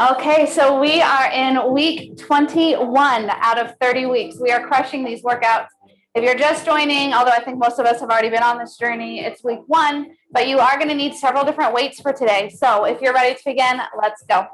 Okay, so we are in week 21 out of 30 weeks. We are crushing these workouts. If you're just joining, although I think most of us have already been on this journey, it's week 1, but you are going to need several different weights for today. So if you're ready to begin, let's go.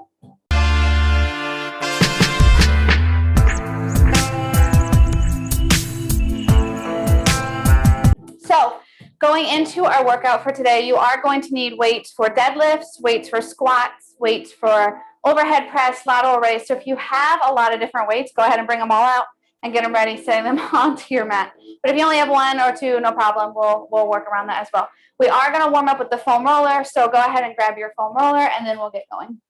So going into our workout for today, you are going to need weights for deadlifts, weights for squats, weights for overhead press, lateral raise. So if you have a lot of different weights, go ahead and bring them all out and get them ready, setting them onto your mat. But if you only have 1 or 2, no problem. We'll work around that as well. We are going to warm up with the foam roller. So go ahead and grab your foam roller and then we'll get going.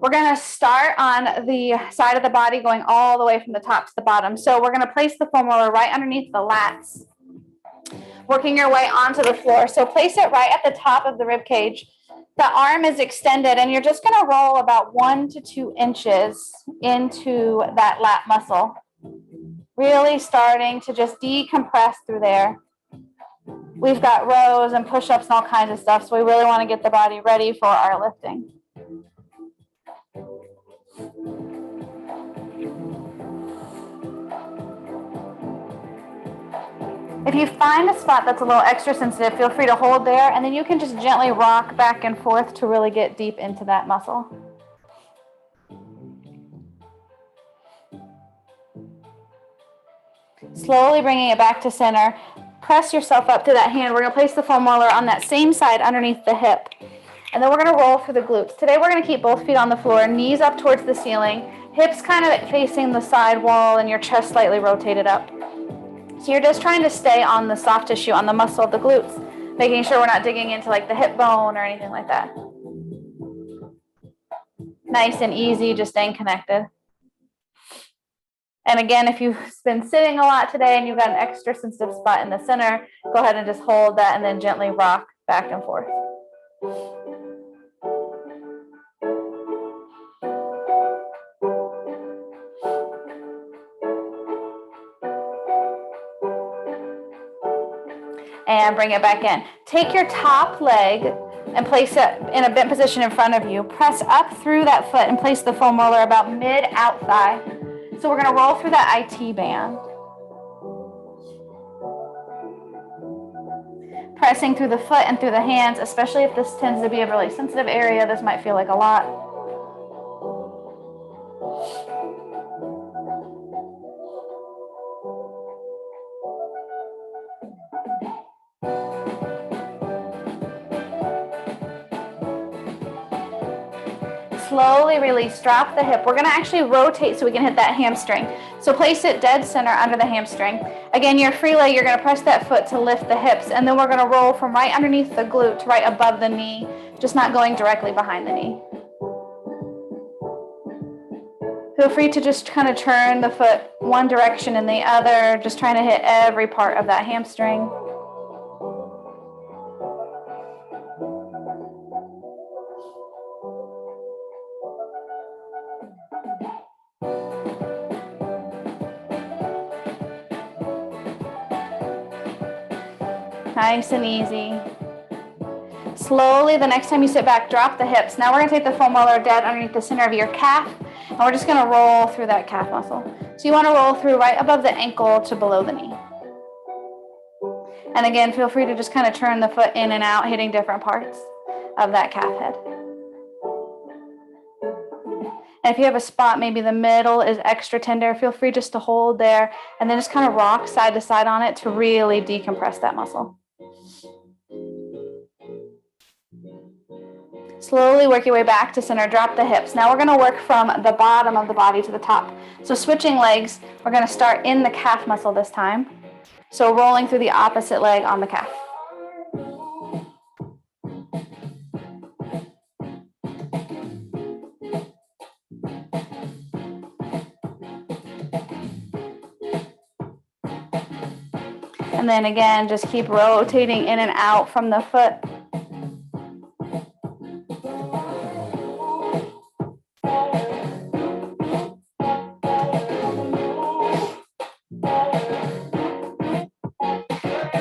We're going to start on the side of the body going all the way from the top to the bottom. So we're going to place the foam roller right underneath the lats, working your way onto the floor. So place it right at the top of the rib cage. The arm is extended and you're just going to roll about 1 to 2 inches into that lat muscle. Really starting to just decompress through there. We've got rows and push-ups and all kinds of stuff, so we really want to get the body ready for our lifting. If you find a spot that's a little extra sensitive, feel free to hold there, and then you can just gently rock back and forth to really get deep into that muscle. Slowly bringing it back to center. Press yourself up to that hand. We're going to place the foam roller on that same side underneath the hip. And then we're going to roll through the glutes. Today we're going to keep both feet on the floor, knees up towards the ceiling, hips kind of facing the side wall, and your chest slightly rotated up. So you're just trying to stay on the soft tissue, on the muscle of the glutes, making sure we're not digging into like the hip bone or anything like that. Nice and easy, just staying connected. And again, if you've been sitting a lot today and you've got an extra sensitive spot in the center, go ahead and just hold that and then gently rock back and forth. And bring it back in. Take your top leg and place it in a bent position in front of you. Press up through that foot and place the foam roller about mid-out thigh. So we're going to roll through that IT band. Pressing through the foot and through the hands, especially if this tends to be a really sensitive area. This might feel like a lot. Slowly release, drop the hip. We're going to actually rotate so we can hit that hamstring. So place it dead center under the hamstring. Again, your free leg, you're going to press that foot to lift the hips, and then we're going to roll from right underneath the glute to right above the knee, just not going directly behind the knee. Feel free to just kind of turn the foot one direction and the other, just trying to hit every part of that hamstring. Nice and easy. Slowly, the next time you sit back, drop the hips. Now we're going to take the foam roller dead underneath the center of your calf, and we're just going to roll through that calf muscle. So you want to roll through right above the ankle to below the knee. And again, feel free to just kind of turn the foot in and out, hitting different parts of that calf head. And if you have a spot, maybe the middle is extra tender, feel free just to hold there and then just kind of rock side to side on it to really decompress that muscle. Slowly work your way back to center, drop the hips. Now we're going to work from the bottom of the body to the top. So switching legs, we're going to start in the calf muscle this time. So rolling through the opposite leg on the calf. And then again, just keep rotating in and out from the foot.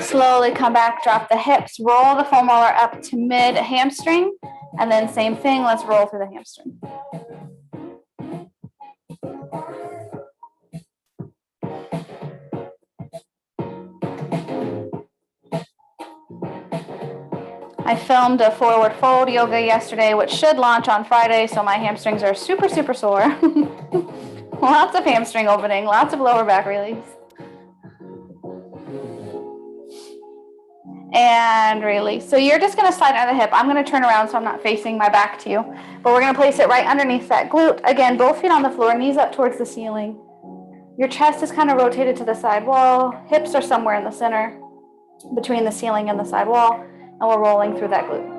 Slowly come back, drop the hips, roll the foam roller up to mid hamstring, And then same thing, let's roll through the hamstring. I filmed a forward fold yoga yesterday, which should launch on Friday, so my hamstrings are super, super sore. Lots of hamstring opening, lots of lower back release. And release. So you're just gonna slide under the hip. I'm gonna turn around so I'm not facing my back to you, but we're gonna place it right underneath that glute. Again, both feet on the floor, knees up towards the ceiling. Your chest is kind of rotated to the side wall. Hips are somewhere in the center between the ceiling and the side wall, and we're rolling through that glute.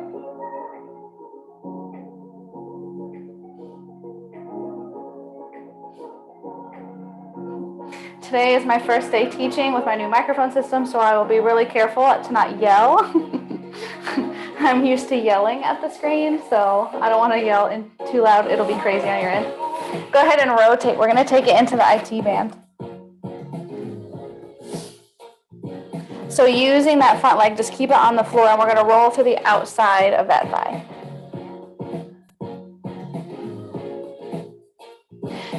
Today is my first day teaching with my new microphone system, so I will be really careful to not yell. I'm used to yelling at the screen, so I don't want to yell too loud. It'll be crazy on your end. Go ahead and rotate. We're going to take it into the IT band. So using that front leg, just keep it on the floor, and we're going to roll to the outside of that thigh.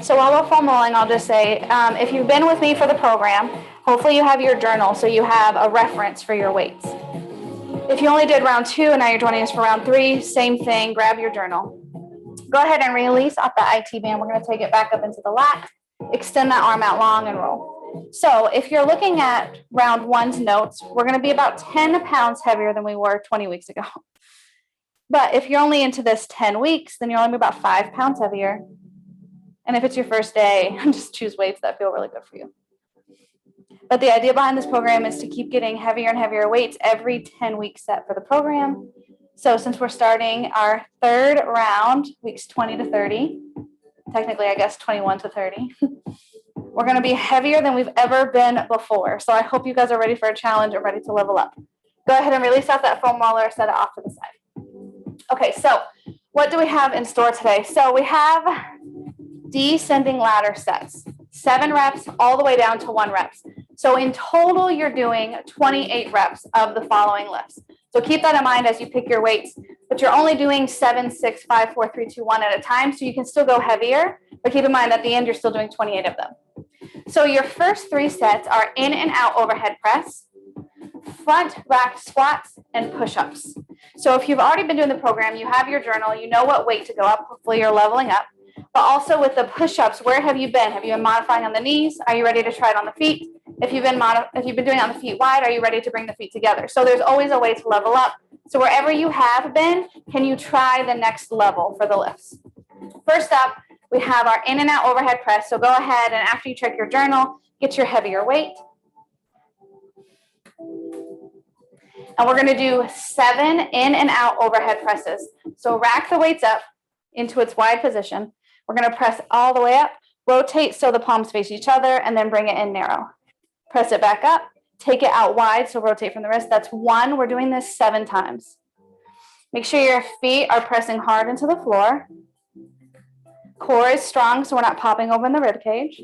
So while we're foam rolling, I'll just say, if you've been with me for the program, hopefully you have your journal so you have a reference for your weights. If you only did round 2 and now you're joining us for round 3, same thing, grab your journal. Go ahead and release off the IT band. We're going to take it back up into the lat, extend that arm out long and roll. So if you're looking at round 1's notes, we're going to be about 10 pounds heavier than we were 20 weeks ago. But if you're only into this 10 weeks, then you're only about 5 pounds heavier. And if it's your first day, just choose weights that feel really good for you. But the idea behind this program is to keep getting heavier and heavier weights every 10-week set for the program. So since we're starting our 3rd round, weeks 20 to 30, technically I guess 21 to 30, we're going to be heavier than we've ever been before. So I hope you guys are ready for a challenge and ready to level up. Go ahead and release out that foam roller, set it off to the side. Okay, so what do we have in store today? So we have descending ladder sets, 7 reps all the way down to 1 rep. So in total, you're doing 28 reps of the following lifts. So keep that in mind as you pick your weights, but you're only doing 7, 6, 5, 4, 3, 2, 1 at a time. So you can still go heavier, but keep in mind at the end, you're still doing 28 of them. So your first 3 sets are in and out overhead press, front rack squats, and push-ups. So if you've already been doing the program, you have your journal, you know what weight to go up. Hopefully you're leveling up. But also with the push-ups, where have you been? Have you been modifying on the knees? Are you ready to try it on the feet? If you've been doing it on the feet wide, are you ready to bring the feet together? So there's always a way to level up. So wherever you have been, can you try the next level for the lifts? First up, we have our in and out overhead press. So go ahead and after you check your journal, get your heavier weight. And we're going to do 7 in and out overhead presses. So rack the weights up into its wide position. We're going to press all the way up, rotate so the palms face each other, and then bring it in narrow. Press it back up, take it out wide, so rotate from the wrist. That's 1. We're doing this 7 times. Make sure your feet are pressing hard into the floor. Core is strong, so we're not popping open the rib cage.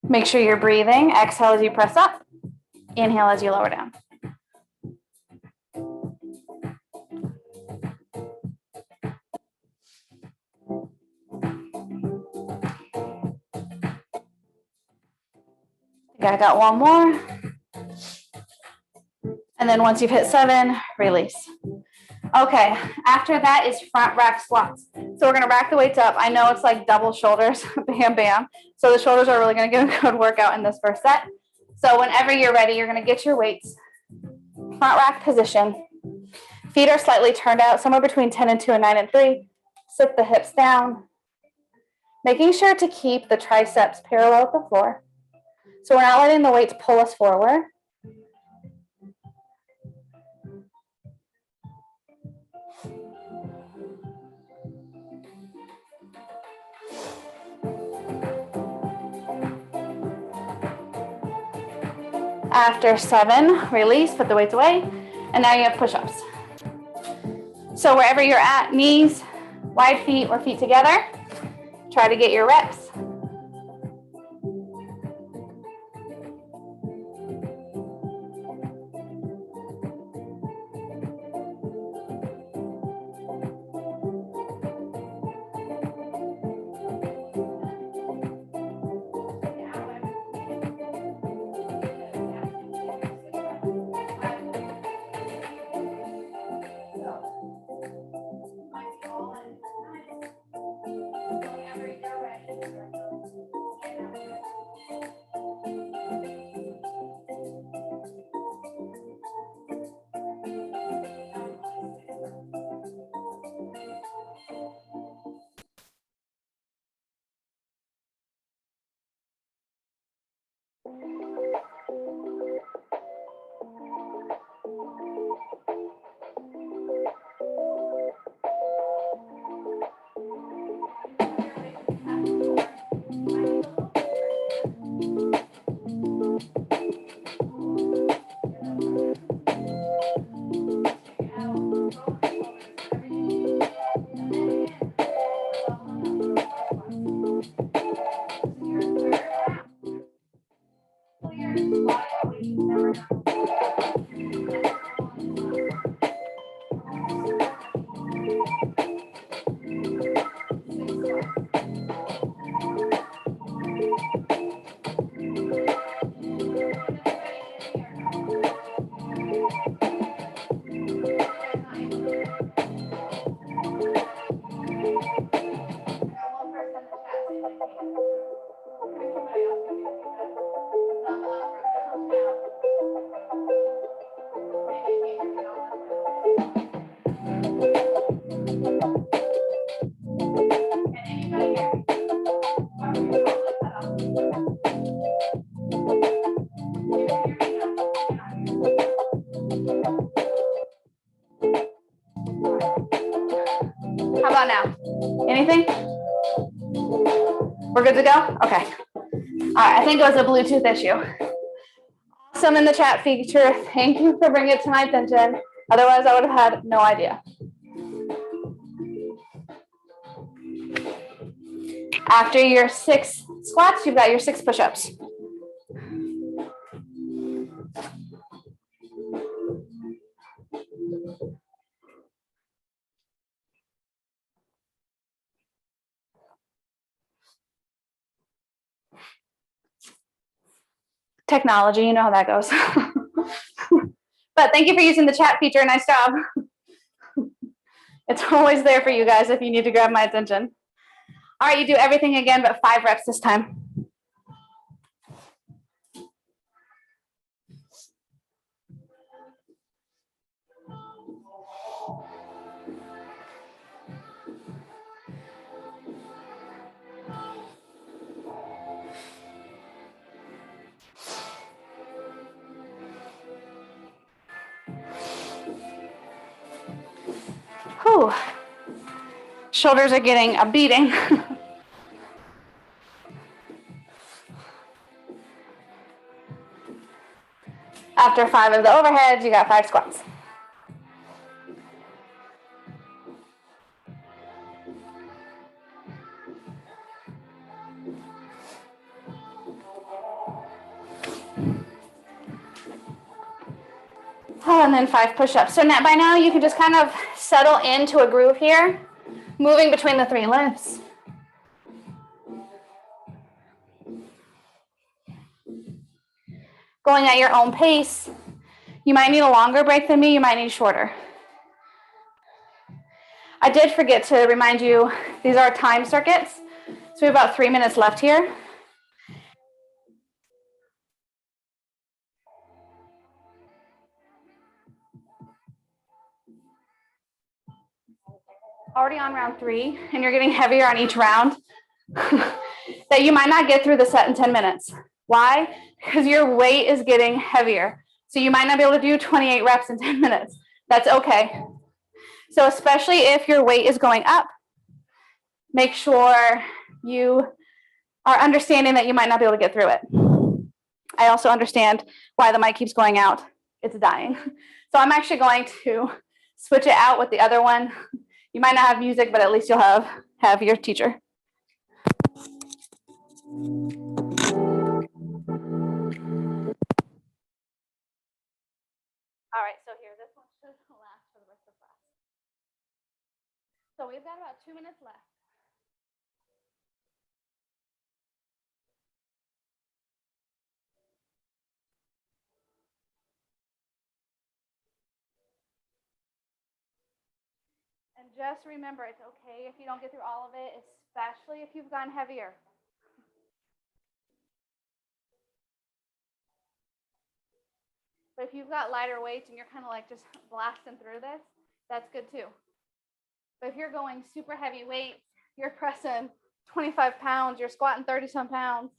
Make sure you're breathing. Exhale as you press up. Inhale as you lower down. I got 1 more. And then once you've hit 7, release. Okay, after that is front rack squats. So we're going to rack the weights up. I know it's like double shoulders, bam, bam. So the shoulders are really going to get a good workout in this first set. So whenever you're ready, you're going to get your weights. Front rack position. Feet are slightly turned out, somewhere between 10 and 2 and 9 and 3. Sit the hips down. Making sure to keep the triceps parallel with the floor. So we're not letting the weights pull us forward. After 7, release, put the weights away, and now you have push-ups. So wherever you're at, knees, wide feet, or feet together, try to get your reps. How about now? Anything? We're good to go? Okay. All right, I think it was a Bluetooth issue. Awesome in the chat feature. Thank you for bringing it to my attention. Otherwise, I would have had no idea. After your 6 squats, you've got your 6 push-ups. Technology, you know how that goes. But thank you for using the chat feature. Nice job. It's always there for you guys if you need to grab my attention. All right, you do everything again, but 5 reps this time. Whew. Shoulders are getting a beating. After 5 of the overheads, you got 5 squats. Oh, and then 5 push-ups. So now, by now you can just kind of settle into a groove here, moving between the 3 lifts. Going at your own pace. You might need a longer break than me, you might need shorter. I did forget to remind you, these are time circuits. So we have about 3 minutes left here. Already on round 3, and you're getting heavier on each round, that you might not get through the set in 10 minutes. Why? Because your weight is getting heavier. So you might not be able to do 28 reps in 10 minutes. That's okay. So especially if your weight is going up, make sure you are understanding that you might not be able to get through it. I also understand why the mic keeps going out. It's dying. So I'm actually going to switch it out with the other one. You might not have music, but at least you'll have your teacher. All right, so here, this one should last for the rest of class. So we've got about 2 minutes left. And just remember, it's okay if you don't get through all of it, especially if you've gone heavier. But if you've got lighter weights and you're kind of like just blasting through this, that's good too. But if you're going super heavy weights, you're pressing 25 pounds, you're squatting 30-some pounds,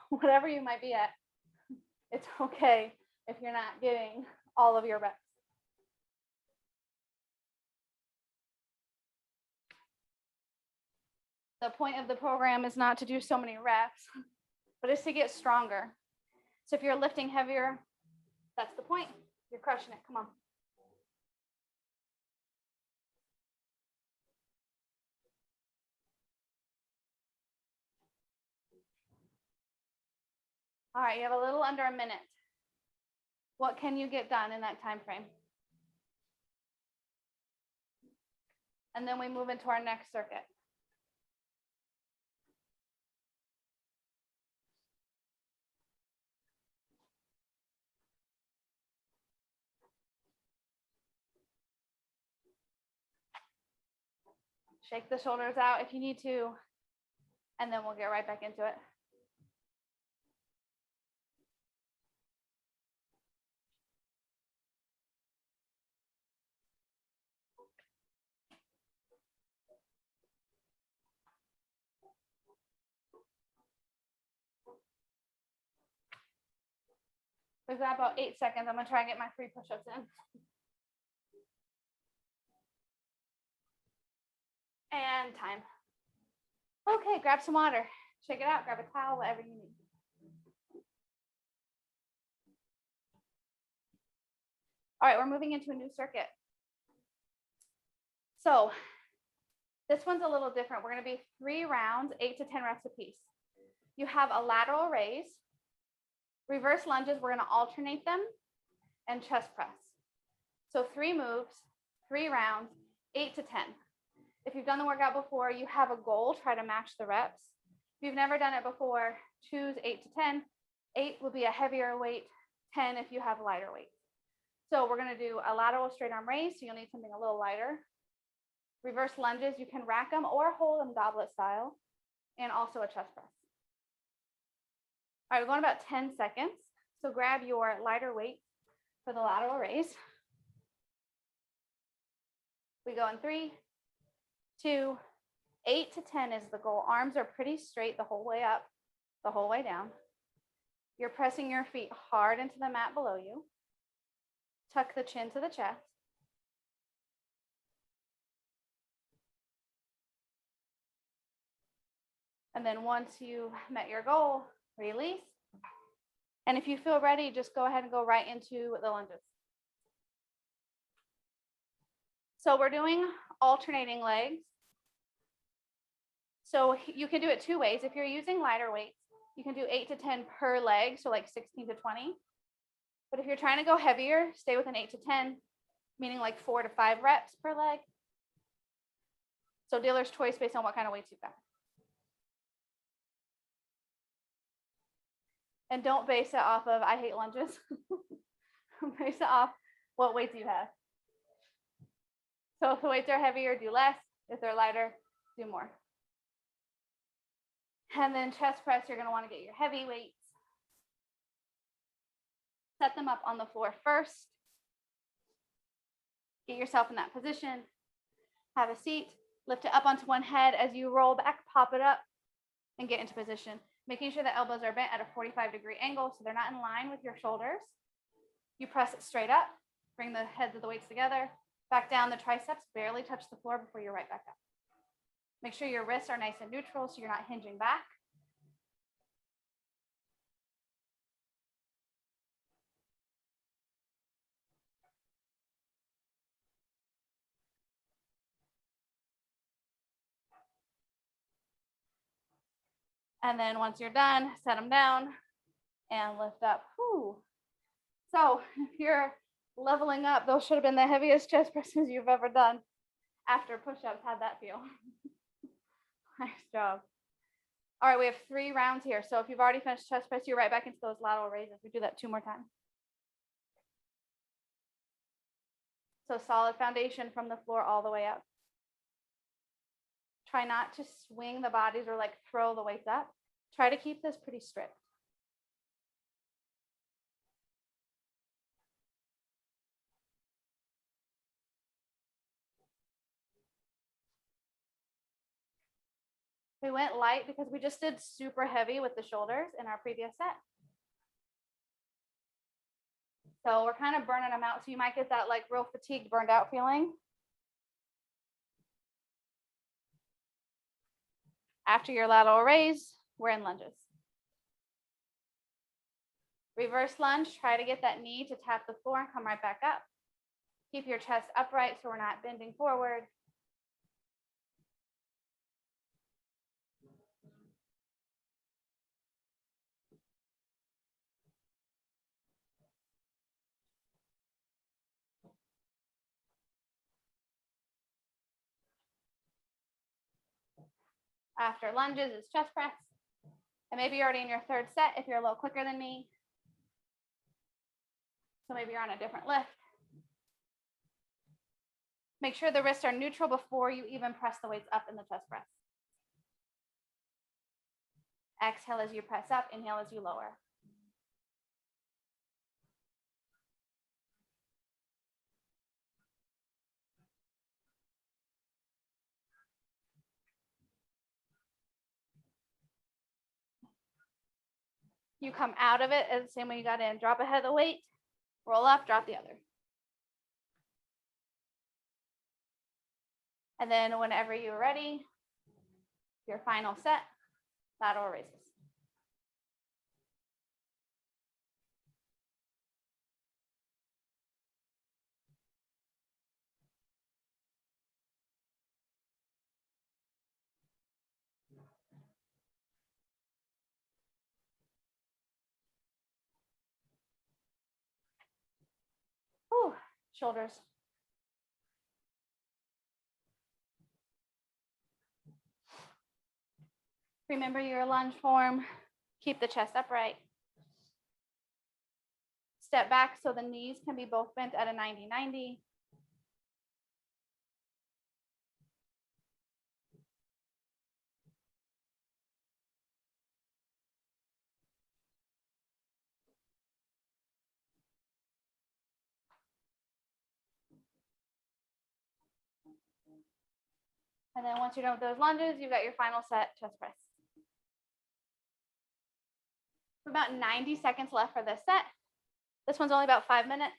whatever you might be at, it's okay if you're not getting all of your reps. The point of the program is not to do so many reps, but it's to get stronger. So if you're lifting heavier, that's the point. You're crushing it. Come on. All right, you have a little under a minute. What can you get done in that time frame? And then we move into our next circuit. Shake the shoulders out if you need to, and then we'll get right back into it. We've got about 8 seconds. I'm gonna try and get my 3 push-ups in. And time. Okay, grab some water. Shake it out, grab a towel, whatever you need. All right, we're moving into a new circuit. So this one's a little different. We're gonna be 3 rounds, 8 to 10 reps apiece. You have a lateral raise, reverse lunges, we're gonna alternate them, and chest press. So 3 moves, 3 rounds, 8 to 10. If you've done the workout before, you have a goal, try to match the reps. If you've never done it before, choose 8 to 10. 8 will be a heavier weight, 10 if you have lighter weight. So we're gonna do a lateral straight arm raise, so you'll need something a little lighter. Reverse lunges, you can rack them or hold them goblet style, and also a chest press. All right, we're going about 10 seconds. So grab your lighter weight for the lateral raise. We go in 3, 2, 8 to 10 is the goal. Arms are pretty straight the whole way up, the whole way down. You're pressing your feet hard into the mat below you. Tuck the chin to the chest. And then once you've met your goal, release. And if you feel ready, just go ahead and go right into the lunges. So we're doing alternating legs. So you can do it 2 ways. If you're using lighter weights, you can do 8 to 10 per leg, so like 16 to 20. But if you're trying to go heavier, stay with an 8 to 10, meaning like 4 to 5 reps per leg. So dealer's choice based on what kind of weights you've got. And don't base it off of, I hate lunges. Base it off what weights you have. So if the weights are heavier, do less. If they're lighter, do more. And then chest press, you're gonna wanna get your heavy weights. Set them up on the floor first. Get yourself in that position. Have a seat. Lift it up onto one head. As you roll back, pop it up and get into position. Making sure the elbows are bent at a 45-degree angle so they're not in line with your shoulders. You press it straight up. Bring the heads of the weights together. Back down, the triceps barely touch the floor before you're right back up. Make sure your wrists are nice and neutral so you're not hinging back. And then once you're done, set them down and lift up. Whew. So if you're leveling up, those should have been the heaviest chest presses you've ever done after push-ups. How'd that feel? Nice job. All right, we have 3 rounds here. So if you've already finished chest press, you're right back into those lateral raises. We do that 2 more times. So solid foundation from the floor all the way up. Try not to swing the bodies or like throw the weights up. Try to keep this pretty strict. We went light because we just did super heavy with the shoulders in our previous set. So we're kind of burning them out. So you might get that like real fatigued, burned out feeling. After your lateral raise, we're in lunges. Reverse lunge, try to get that knee to tap the floor and come right back up. Keep your chest upright so we're not bending forward. After lunges is chest press. And maybe you're already in your 3rd set if you're a little quicker than me. So maybe you're on a different lift. Make sure the wrists are neutral before you even press the weights up in the chest press. Exhale as you press up, inhale as you lower. You come out of it as the same way you got in. Drop ahead of the weight, roll up, drop the other. And then whenever you're ready, your final set, lateral raises. Whew, shoulders. Remember your lunge form. Keep the chest upright. Step back so the knees can be both bent at a 90-90. And then once you're done with those lunges, you've got your final set, chest press. About 90 seconds left for this set. This one's only about 5 minutes.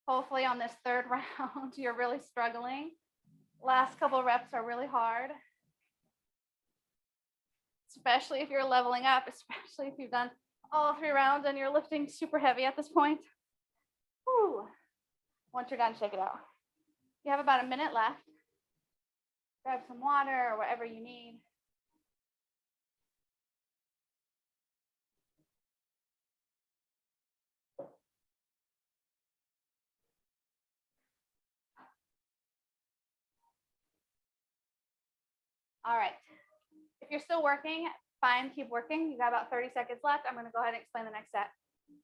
Hopefully on this third round, you're really struggling. Last couple of reps are really hard, especially if you're leveling up, especially if you've done all 3 rounds and you're lifting super heavy at this point. Whew. Once you're done, shake it out. You have about a minute left. Grab some water or whatever you need. All right. If you're still working, fine, keep working. You got about 30 seconds left. I'm going to go ahead and explain the next set.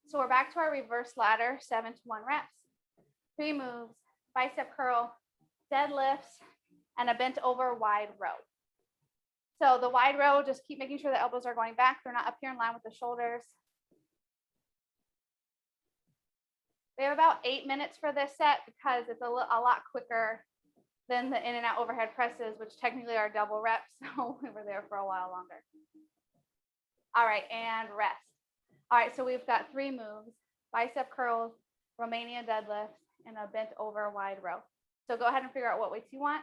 So we're back to our reverse ladder, 7 to 1 reps. 3 moves, bicep curl, deadlifts, and a bent over wide row. So the wide row, just keep making sure the elbows are going back. They're not up here in line with the shoulders. We have about 8 minutes for this set because it's a lot quicker than the in and out overhead presses, which technically are double reps. So we were there for a while longer. All right, and rest. All right, so we've got 3 moves, bicep curls, Romanian deadlifts, and a bent over wide row. So go ahead and figure out what weights you want.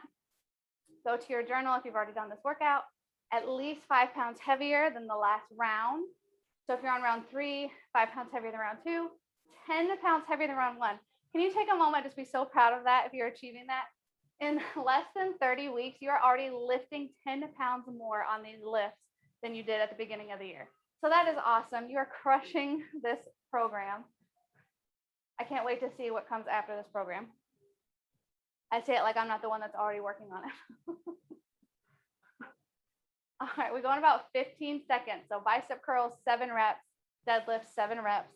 Go to your journal if you've already done this workout. At least 5 pounds heavier than the last round. So if you're on round 3, 5 pounds heavier than round 2, 10 pounds heavier than round 1. Can you take a moment, just be so proud of that if you're achieving that? In less than 30 weeks, you are already lifting 10 pounds more on these lifts than you did at the beginning of the year. So that is awesome. You are crushing this program. I can't wait to see what comes after this program. I say it like I'm not the one that's already working on it. All right, we go in about 15 seconds. So bicep curls, 7 reps, deadlifts, 7 reps,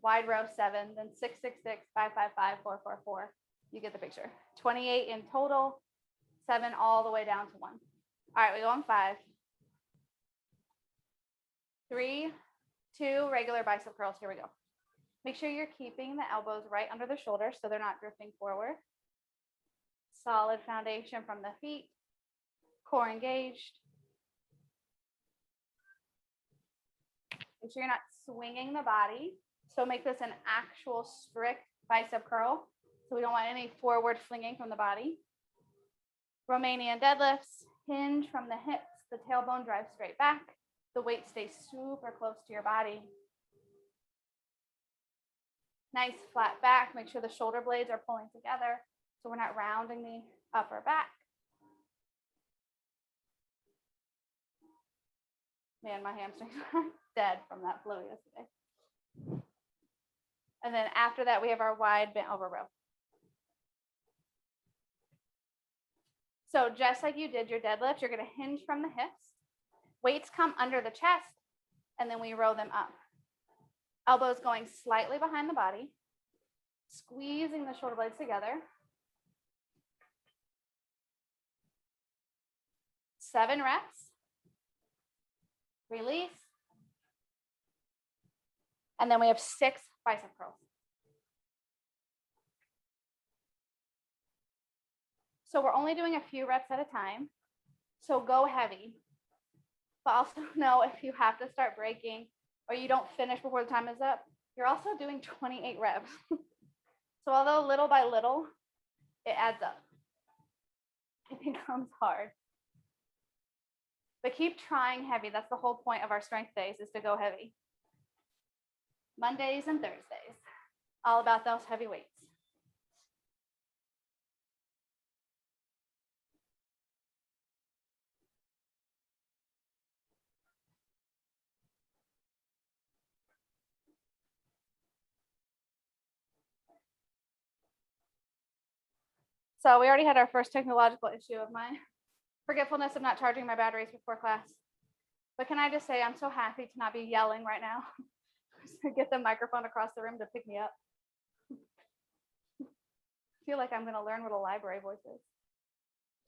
wide row, 7, then 6, 6, 6, 5, 5, 5, 4, 4, 4. You get the picture. 28 in total, 7 all the way down to 1. All right, we go on 5, 3, 2, regular bicep curls. Here we go. Make sure you're keeping the elbows right under the shoulders so they're not drifting forward. Solid foundation from the feet, core engaged. Make sure you're not swinging the body. So make this an actual strict bicep curl. So we don't want any forward flinging from the body. Romanian deadlifts, hinge from the hips, the tailbone drives straight back. The weight stays super close to your body. Nice flat back. Make sure the shoulder blades are pulling together so we're not rounding the upper back. Man, my hamstrings are dead from that flow yesterday. And then after that, we have our wide bent over row. So just like you did your deadlift, you're going to hinge from the hips. Weights come under the chest, and then we row them up. Elbows going slightly behind the body, squeezing the shoulder blades together. 7 reps. Release. And then we have 6 bicep curls. So we're only doing a few reps at a time. So go heavy. But also know if you have to start breaking or you don't finish before the time is up, you're also doing 28 reps. So although little by little, it adds up. It becomes hard. But keep trying heavy. That's the whole point of our strength days, is to go heavy. Mondays and Thursdays, all about those heavy weights. So we already had our first technological issue of my forgetfulness of not charging my batteries before class. But can I just say, I'm so happy to not be yelling right now. To get the microphone across the room to pick me up. I feel like I'm going to learn what a library voice is.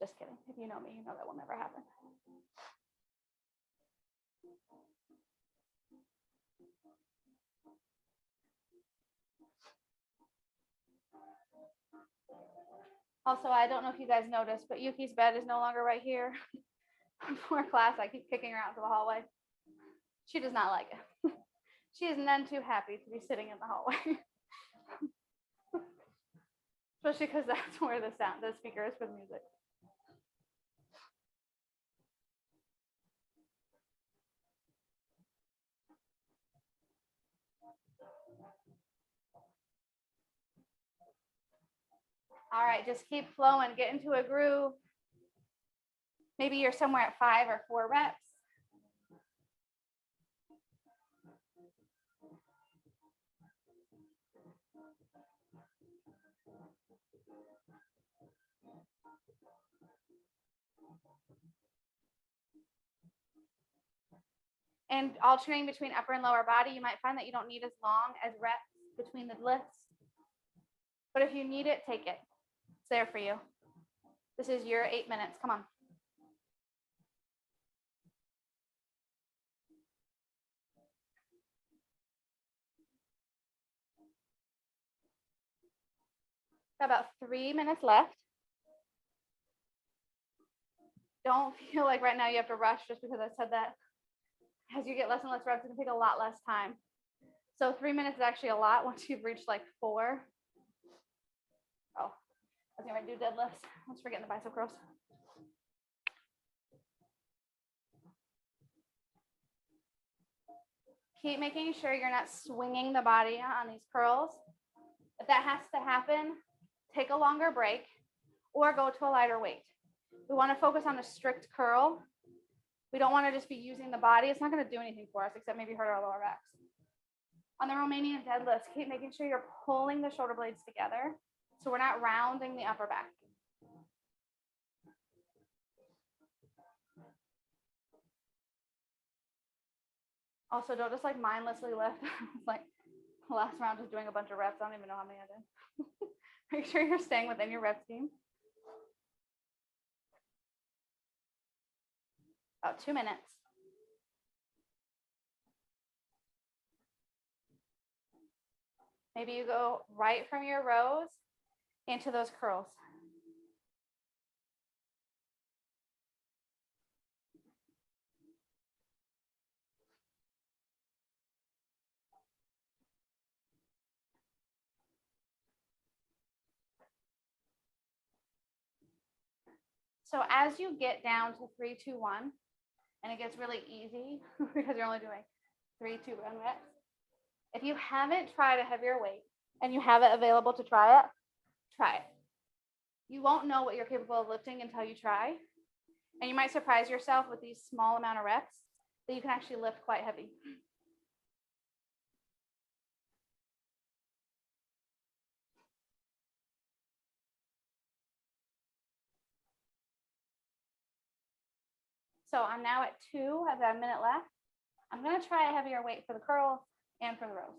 Just kidding. If you know me, you know that will never happen. Also, I don't know if you guys noticed, but Yuki's bed is no longer right here. Before class, I keep kicking her out to the hallway. She does not like it. She is none too happy to be sitting in the hallway. Especially because that's where the speaker is for the music. All right, just keep flowing, get into a groove. Maybe you're somewhere at 5 or 4 reps. And alternating between upper and lower body, you might find that you don't need as long as reps between the lifts. But if you need it, take it. It's there for you. This is your 8 minutes. Come on. Got about 3 minutes left. Don't feel like right now you have to rush just because I said that. As you get less and less reps, it can take a lot less time. So 3 minutes is actually a lot once you've reached like 4. Oh, I was going to do deadlifts. I was forgetting the bicep curls. Keep making sure you're not swinging the body on these curls. If that has to happen, take a longer break or go to a lighter weight. We want to focus on a strict curl. We don't want to just be using the body. It's not going to do anything for us except maybe hurt our lower backs. On the Romanian deadlifts, keep making sure you're pulling the shoulder blades together so we're not rounding the upper back. Also, don't just like mindlessly lift. It's like the last round just doing a bunch of reps. I don't even know how many I did. Make sure you're staying within your rep scheme. About 2 minutes. Maybe you go right from your rows into those curls. So as you get down to 3, 2, 1, and it gets really easy because you're only doing 3, 2, 1 reps. If you haven't tried a heavier weight and you have it available to try it, try it. You won't know what you're capable of lifting until you try. And you might surprise yourself with these small amount of reps that you can actually lift quite heavy. So I'm now at 2, I've got a minute left. I'm going to try a heavier weight for the curls and for the rows.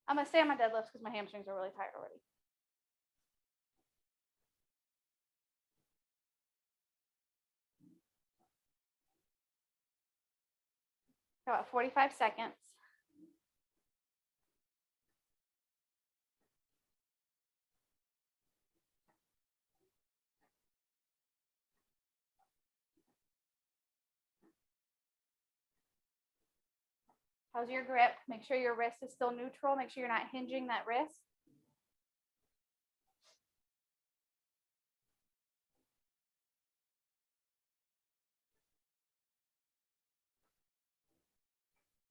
I'm going to stay on my deadlifts because my hamstrings are really tired already. About 45 seconds. How's your grip? Make sure your wrist is still neutral. Make sure you're not hinging that wrist.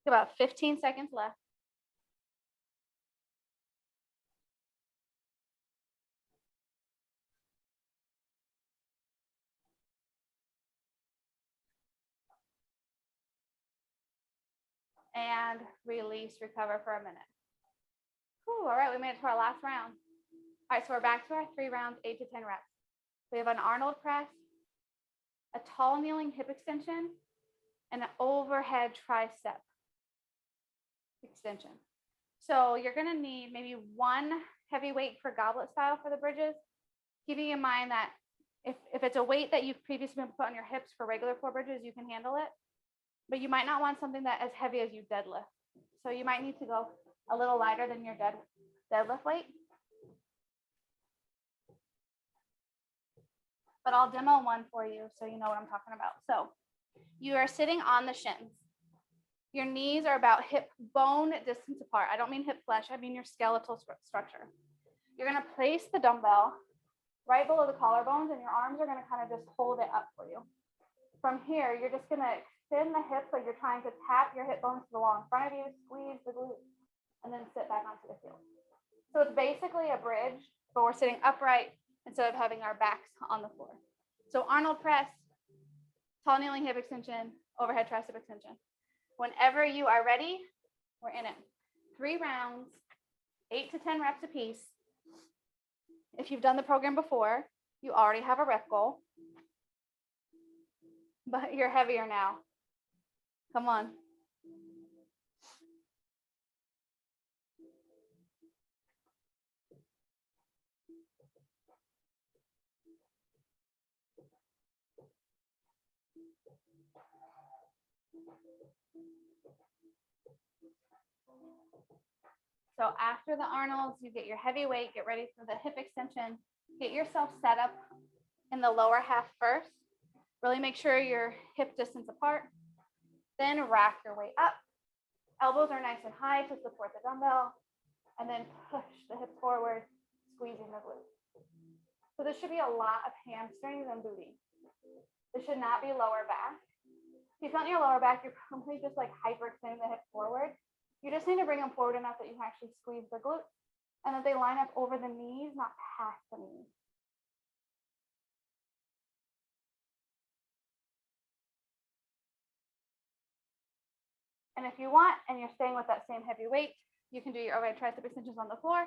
About 15 seconds left. And release, recover for a minute. Whew, all right, we made it to our last round. All right, so we're back to our 3 rounds, 8 to 10 reps. We have an Arnold press, a tall kneeling hip extension, and an overhead tricep extension. So you're gonna need maybe 1 heavy weight for goblet style for the bridges, keeping in mind that if it's a weight that you've previously been put on your hips for regular floor bridges, you can handle it, but you might not want something that as heavy as you deadlift. So you might need to go a little lighter than your deadlift weight. But I'll demo one for you so you know what I'm talking about. So you are sitting on the shins. Your knees are about hip bone distance apart. I don't mean hip flesh, I mean your skeletal structure. You're gonna place the dumbbell right below the collarbones and your arms are gonna kind of just hold it up for you. From here, you're just gonna extend the hips like you're trying to tap your hip bones to the wall in front of you, squeeze the glutes, and then sit back onto the heels. So it's basically a bridge, but we're sitting upright instead of having our backs on the floor. So Arnold press, tall kneeling hip extension, overhead tricep extension. Whenever you are ready, we're in it. 3 rounds, 8 to 10 reps apiece. If you've done the program before, you already have a rep goal, but you're heavier now. Come on. So after the Arnolds, you get your heavy weight, get ready for the hip extension, get yourself set up in the lower half first. Really make sure your hip distance apart. Then rack your weight up. Elbows are nice and high to support the dumbbell. And then push the hips forward, squeezing the glutes. So this should be a lot of hamstrings and booty. This should not be lower back. If you feel in your lower back, you're probably just like hyperextending the hips forward. You just need to bring them forward enough that you can actually squeeze the glutes and that they line up over the knees, not past the knees. And if you want, and you're staying with that same heavy weight, you can do your overhead tricep extensions on the floor.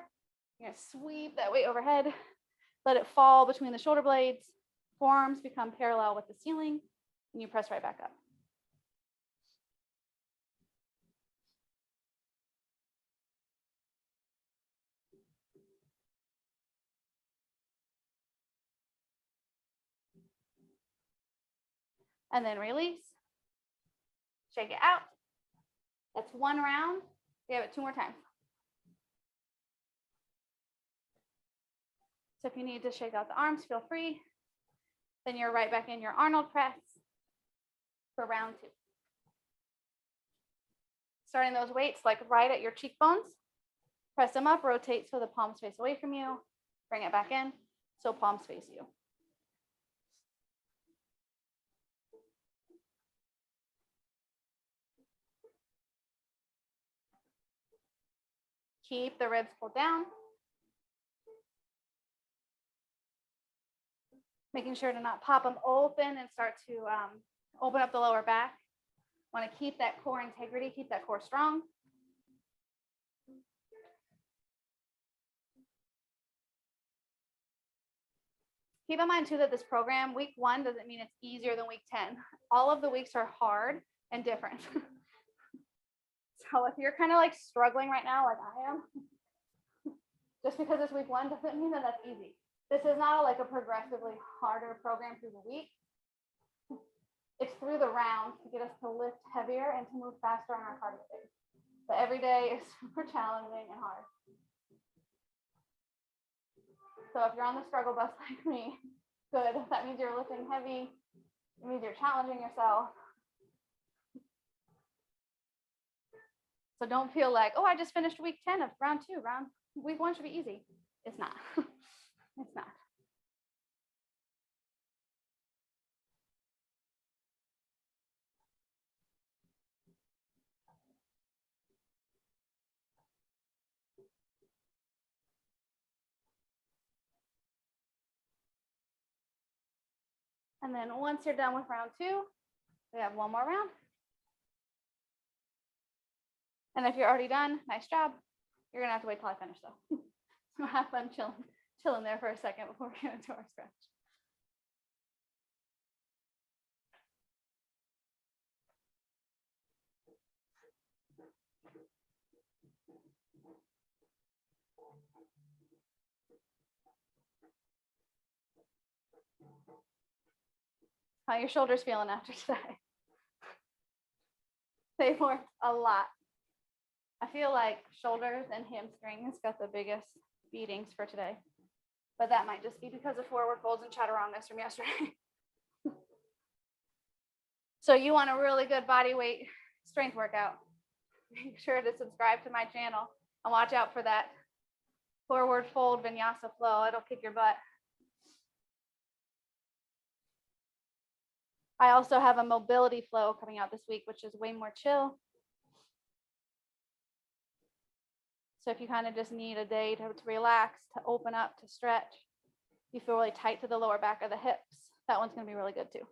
You're gonna sweep that weight overhead, let it fall between the shoulder blades, forearms become parallel with the ceiling, and you press right back up. And then release, shake it out. That's 1 round. We have it 2 more times. So if you need to shake out the arms, feel free. Then you're right back in your Arnold press for round 2. Starting those weights like right at your cheekbones. Press them up, rotate so the palms face away from you. Bring it back in so palms face you. Keep the ribs pulled down. Making sure to not pop them open and start to open up the lower back. Want to keep that core integrity, keep that core strong. Keep in mind too that this program, week 1 doesn't mean it's easier than week 10. All of the weeks are hard and different. So if you're kind of like struggling right now, like I am, just because it's week 1 doesn't mean that that's easy. This is not like a progressively harder program through the week. It's through the rounds to get us to lift heavier and to move faster on our cardio days. But every day is super challenging and hard. So if you're on the struggle bus like me, good. That means you're lifting heavy. It means you're challenging yourself. So don't feel like, oh, I just finished week 10 of round 2. Week 1 should be easy. It's not. It's not. And then once you're done with round 2, we have one more round. And if you're already done, nice job. You're gonna have to wait till I finish though. So have fun chilling there for a second before we get into our stretch. How are your shoulders feeling after today? They've worked a lot. I feel like shoulders and hamstrings got the biggest beatings for today, but that might just be because of forward folds and chaturangas from yesterday. So you want a really good body weight strength workout, make sure to subscribe to my channel and watch out for that forward fold vinyasa flow. It'll kick your butt. I also have a mobility flow coming out this week, which is way more chill. So if you kind of just need a day to relax, to open up, to stretch, you feel really tight to the lower back of the hips, that one's going to be really good too.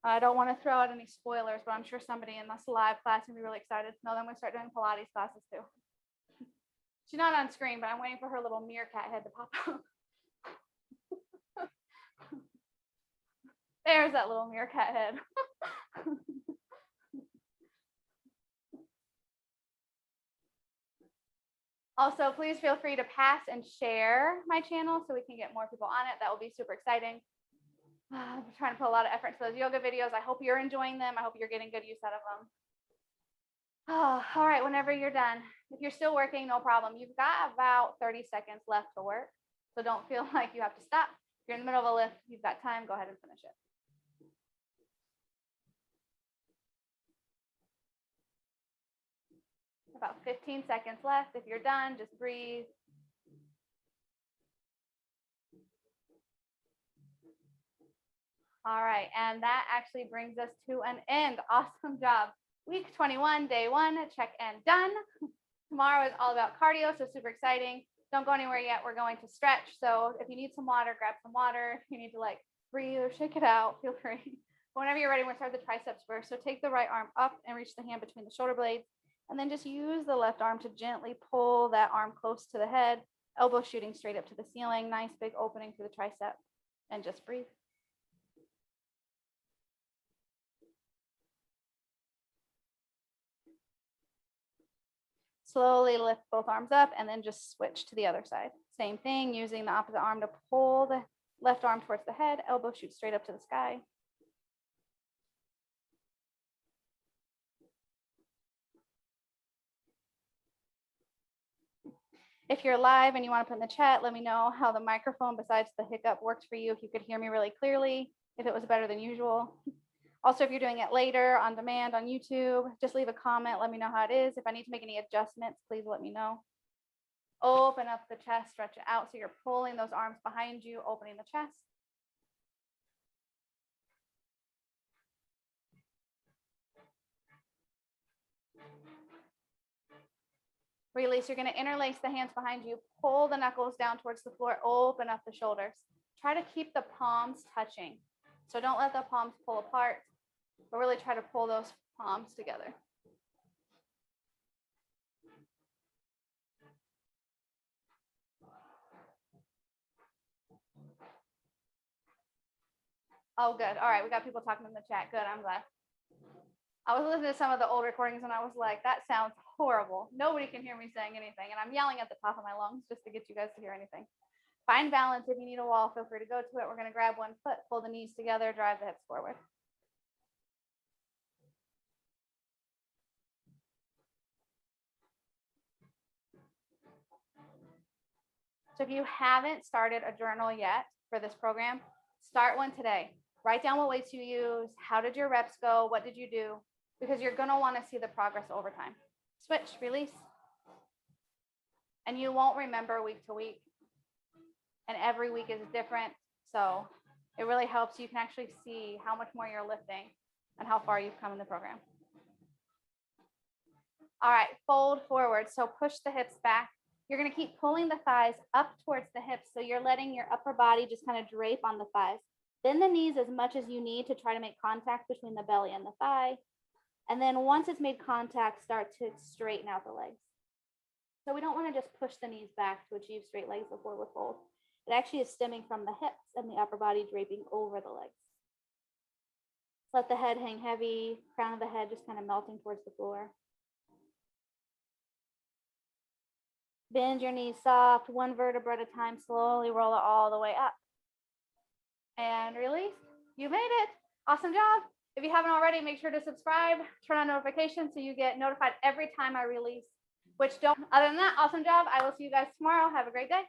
I don't want to throw out any spoilers, but I'm sure somebody in this live class will be really excited to know that I'm going to start doing Pilates classes too. She's not on screen, but I'm waiting for her little meerkat head to pop up. There's that little meerkat head. Also, please feel free to pass and share my channel so we can get more people on it. That will be super exciting. I'm trying to put a lot of effort into those yoga videos. I hope you're enjoying them. I hope you're getting good use out of them. Oh, all right, whenever you're done. If you're still working, no problem. You've got about 30 seconds left to work. So don't feel like you have to stop. If you're in the middle of a lift, you've got time, go ahead and finish it. About 15 seconds left. If you're done, just breathe. All right, and that actually brings us to an end. Awesome job. Week 21, day 1, check and done. Tomorrow is all about cardio, so super exciting. Don't go anywhere yet. We're going to stretch. So if you need some water, grab some water. If you need to like breathe or shake it out, feel free. Whenever you're ready, we're going to start the triceps first. So take the right arm up and reach the hand between the shoulder blades. And then just use the left arm to gently pull that arm close to the head, elbow shooting straight up to the ceiling. Nice big opening through the tricep. And just breathe. Slowly lift both arms up and then just switch to the other side. Same thing, using the opposite arm to pull the left arm towards the head, elbow shoot straight up to the sky. If you're live and you want to put in the chat, let me know how the microphone besides the hiccup worked for you. If you could hear me really clearly, if it was better than usual. Also, if you're doing it later on demand on YouTube, just leave a comment. Let me know how it is. If I need to make any adjustments, please let me know. Open up the chest, stretch it out. So you're pulling those arms behind you, opening the chest. Release. You're going to interlace the hands behind you, pull the knuckles down towards the floor, open up the shoulders. Try to keep the palms touching. So don't let the palms pull apart, but really try to pull those palms together. Oh, good. All right, we got people talking in the chat. Good, I'm glad. I was listening to some of the old recordings and I was like, that sounds horrible. Nobody can hear me saying anything. And I'm yelling at the top of my lungs just to get you guys to hear anything. Find balance. If you need a wall, feel free to go to it. We're going to grab one foot, pull the knees together, drive the hips forward. So if you haven't started a journal yet for this program, start one today. Write down what weights you use. How did your reps go? What did you do? Because you're going to want to see the progress over time. Switch, release. And you won't remember week to week. And every week is different. So it really helps. You can actually see how much more you're lifting and how far you've come in the program. All right, fold forward. So push the hips back. You're going to keep pulling the thighs up towards the hips. So you're letting your upper body just kind of drape on the thighs. Bend the knees as much as you need to try to make contact between the belly and the thigh. And then once it's made contact, start to straighten out the legs. So we don't want to just push the knees back to achieve straight legs before we fold. It actually is stemming from the hips and the upper body draping over the legs. Let the head hang heavy, crown of the head just kind of melting towards the floor. Bend your knees soft, one vertebra at a time, slowly roll it all the way up. And release. You made it. Awesome job. If you haven't already, make sure to subscribe, turn on notifications so you get notified every time I release, other than that, awesome job. I will see you guys tomorrow. Have a great day.